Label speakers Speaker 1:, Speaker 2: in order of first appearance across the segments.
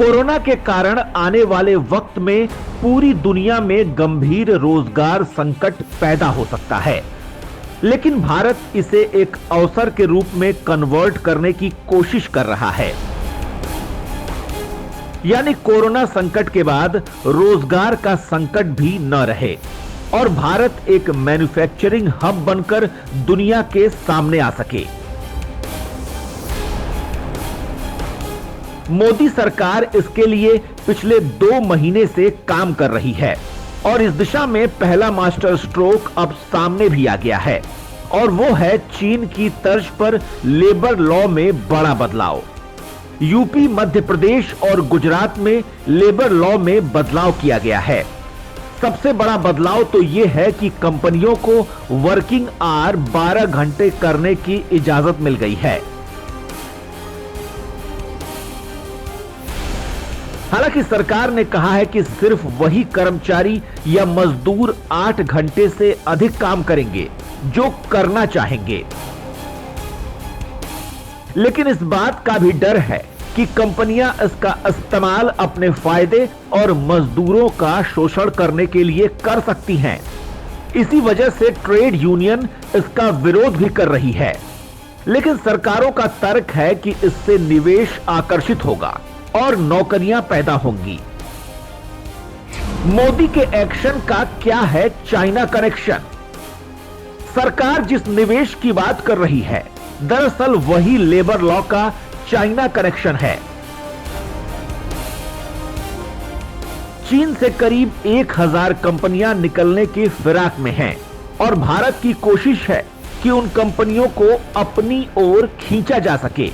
Speaker 1: Corona के कारण आने वाले वक्त में पूरी दुनिया में गंभीर रोजगार संकट पैदा हो सकता है, लेकिन भारत इसे एक अवसर के रूप में कन्वर्ट करने की कोशिश कर रहा है। यानी कोरोना संकट के बाद रोजगार का संकट भी न रहे और भारत एक मैन्युफैक्चरिंग हब बनकर दुनिया के सामने आ सके। मोदी सरकार इसके लिए पिछले 2 महीने से काम कर रही है और इस दिशा में पहला मास्टर स्ट्रोक अब सामने भी आ गया है और वो है चीन की तर्ज पर लेबर लॉ में बड़ा बदलाव। यूपी, मध्य प्रदेश और गुजरात में लेबर लॉ में बदलाव किया गया है। सबसे बड़ा बदलाव तो यह है कि कंपनियों को वर्किंग आवर 12 घंटे करने की इजाजत मिल गई है। हालांकि सरकार ने कहा है कि सिर्फ वही कर्मचारी या मजदूर 8 घंटे से अधिक काम करेंगे जो करना चाहेंगे, लेकिन इस बात का भी डर है कि कंपनियां इसका इस्तेमाल अपने फायदे और मजदूरों का शोषण करने के लिए कर सकती हैं। इसी वजह से ट्रेड यूनियन इसका विरोध भी कर रही है, लेकिन सरकारों का तर्क है कि इससे निवेश आकर्षित होगा और नौकरियां पैदा होंगी। मोदी के एक्शन का क्या है चाइना कनेक्शन? सरकार जिस निवेश की बात कर रही है, दरअसल वही लेबर लॉ का चाइना कनेक्शन है। चीन से करीब 1000 कंपनियां निकलने की फिराक में हैं और भारत की कोशिश है कि उन कंपनियों को अपनी ओर खींचा जा सके।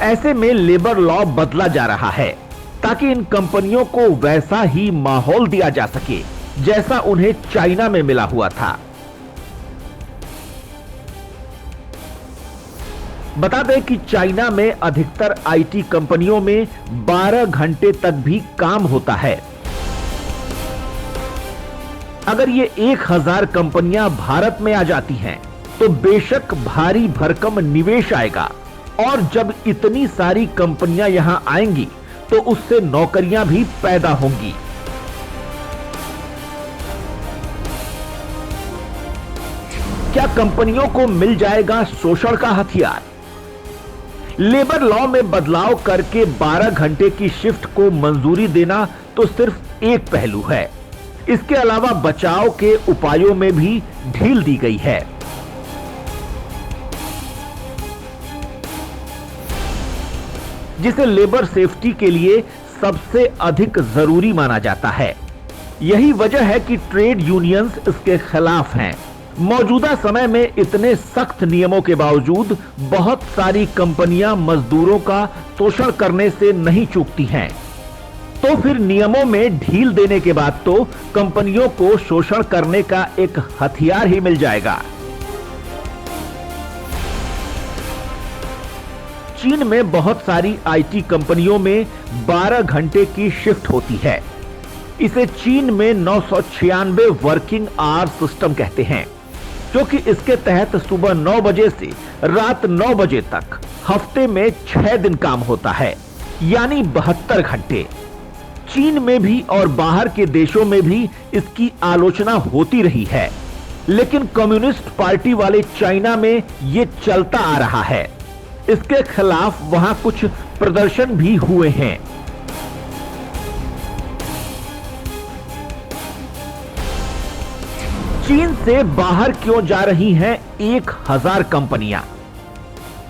Speaker 1: ऐसे में लेबर लॉ बदला जा रहा है ताकि इन कंपनियों को वैसा ही माहौल दिया जा सके जैसा उन्हें चाइना में मिला हुआ था। बता दें कि चाइना में अधिकतर आईटी कंपनियों में 12 घंटे तक भी काम होता है। अगर ये 1000 कंपनियां भारत में आ जाती हैं, तो बेशक भारी भरकम निवेश आएगा और जब इतनी सारी कंपनियां यहां आएंगी तो उससे नौकरियां भी पैदा होंगी। क्या कंपनियों को मिल जाएगा शोषण का हथियार? लेबर लॉ में बदलाव करके 12 घंटे की शिफ्ट को मंजूरी देना तो सिर्फ एक पहलू है। इसके अलावा बचाव के उपायों में भी ढील दी गई है। जिसे लेबर सेफ्टी के लिए सबसे अधिक जरूरी माना जाता है। यही वजह है कि ट्रेड यूनियंस इसके खिलाफ हैं। मौजूदा समय में इतने सख्त नियमों के बावजूद बहुत सारी कंपनियां मजदूरों का शोषण करने से नहीं चूकती हैं। तो फिर नियमों में ढील देने के बाद तो कंपनियों को शोषण करने का एक हथियार ही मिल जाएगा। चीन में बहुत सारी आईटी कंपनियों में 12 घंटे की शिफ्ट होती है। इसे चीन में 996 वर्किंग आवर सिस्टम कहते हैं, जो कि इसके तहत सुबह 9 बजे से रात 9 बजे तक हफ्ते में 6 दिन काम होता है, यानी 72 घंटे। चीन में भी और बाहर के देशों में भी इसकी आलोचना होती रही है, लेकिन कम्युनिस्ट पार्टी वाले चाइना में यह चलता आ रहा है। इसके खिलाफ वहां कुछ प्रदर्शन भी हुए हैं। चीन से बाहर क्यों जा रही हैं 1000 कंपनियां?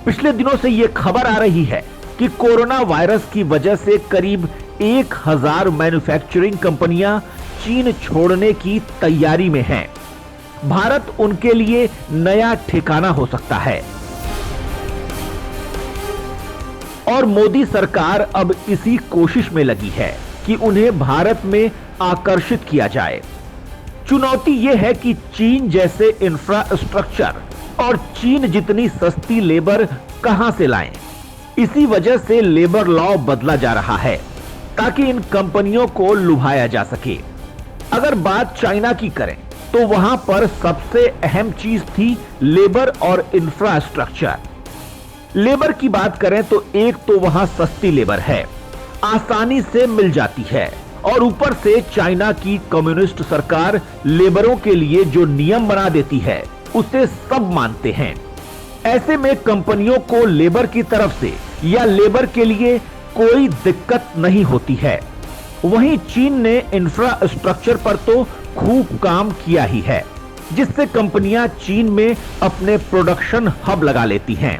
Speaker 1: पिछले दिनों से यह खबर आ रही है कि कोरोना वायरस की वजह से करीब 1000 मैन्युफैक्चरिंग कंपनियां चीन छोड़ने की तैयारी में हैं। भारत उनके लिए नया ठिकाना हो सकता है और मोदी सरकार अब इसी कोशिश में लगी है कि उन्हें भारत में आकर्षित किया जाए। चुनौती यह है कि चीन जैसे इंफ्रास्ट्रक्चर और चीन जितनी सस्ती लेबर कहां से लाएं। इसी वजह से लेबर लॉ बदला जा रहा है ताकि इन कंपनियों को लुभाया जा सके। अगर बात चाइना की करें तो वहां पर सबसे अहम चीज थी लेबर और इंफ्रास्ट्रक्चर। लेबर की बात करें तो एक तो वहां सस्ती लेबर है, आसानी से मिल जाती है, और ऊपर से चाइना की कम्युनिस्ट सरकार लेबरों के लिए जो नियम बना देती है उसे सब मानते हैं। ऐसे में कंपनियों को लेबर की तरफ से या लेबर के लिए कोई दिक्कत नहीं होती है। वहीं चीन ने इंफ्रास्ट्रक्चर पर तो खूब काम किया ही है, जिससे कंपनियां चीन में अपने प्रोडक्शन हब लगा लेती हैं।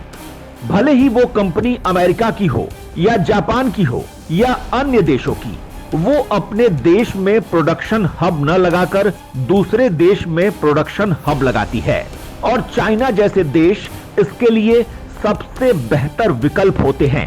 Speaker 1: भले ही वो कंपनी अमेरिका की हो या जापान की हो या अन्य देशों की, वो अपने देश में प्रोडक्शन हब न लगाकर दूसरे देश में प्रोडक्शन हब लगाती है, और चाइना जैसे देश इसके लिए सबसे बेहतर विकल्प होते हैं।